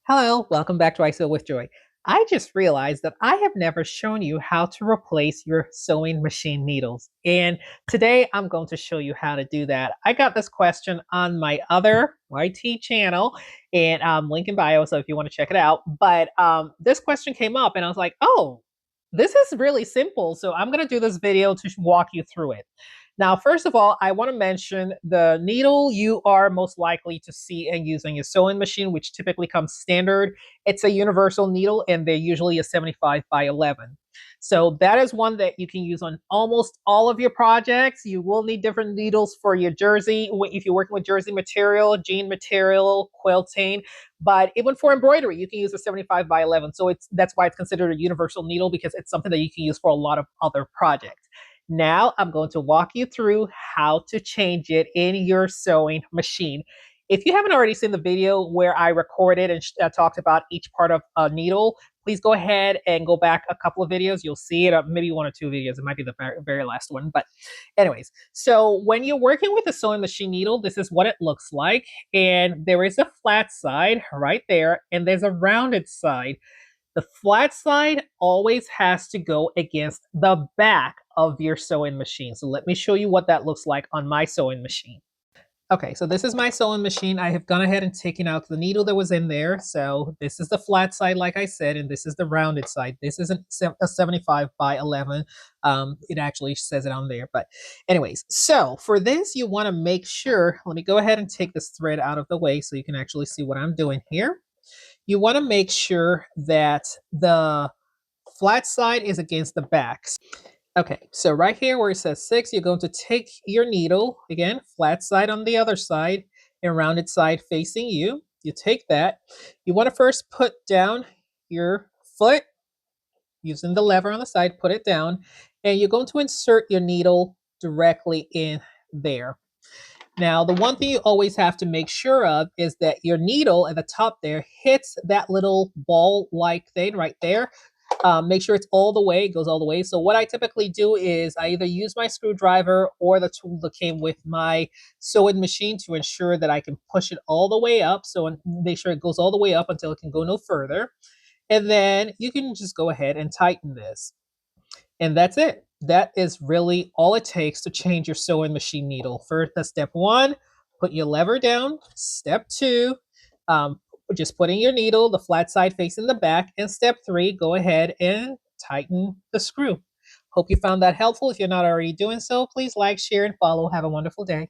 Hello, welcome back to I Sew with Joy. I just realized that I have never shown you how to replace your sewing machine needles. And today I'm going to show you how to do that. I got this question on my other YT channel and link in bio, so if you want to check it out. But this question came up and I was like, oh, this is really simple. So I'm going to do this video to walk you through it. Now, first of all, I want to mention the needle you are most likely to see and use on your sewing machine, which typically comes standard. It's a universal needle and they're usually a 75 by 11. So that is one that you can use on almost all of your projects. You will need different needles for your jersey if you're working with jersey material, jean material, quilting. But even for embroidery, you can use a 75 by 11. So that's why it's considered a universal needle, because it's something that you can use for a lot of other projects. Now I'm going to walk you through how to change it in your sewing machine. If you haven't already seen the video where I recorded and talked about each part of a needle, please go ahead and go back a couple of videos. You'll see it, maybe one or two videos. It might be the very last one. But anyways, so when you're working with a sewing machine needle, this is what it looks like. And there is a flat side right there, and there's a rounded side. The flat side always has to go against the back of your sewing machine. So let me show you what that looks like on my sewing machine. Okay, so this is my sewing machine. I have gone ahead and taken out the needle that was in there. So this is the flat side, like I said, and this is the rounded side. This isn't a 75 by 11. It actually says it on there. But anyways, so for this, you want to make sure, let me go ahead and take this thread out of the way so you can actually see what I'm doing here. You want to make sure that the flat side is against the back. Okay, so right here where it says 6, you're going to take your needle, again, flat side on the other side and rounded side facing you. You take that. You want to first put down your foot using the lever on the side, put it down, and you're going to insert your needle directly in there. Now, the one thing you always have to make sure of is that your needle at the top there hits that little ball-like thing right there. Make sure it's all the way, it goes all the way. So what I typically do is I either use my screwdriver or the tool that came with my sewing machine to ensure that I can push it all the way up. So make sure it goes all the way up until it can go no further. And then you can just go ahead and tighten this. And that's it. That is really all it takes to change your sewing machine needle. For the step 1, put your lever down. Step 2, just putting your needle, the flat side facing the back. And step 3, go ahead and tighten the screw. Hope you found that helpful. If you're not already doing so, please like, share, and follow. Have a wonderful day.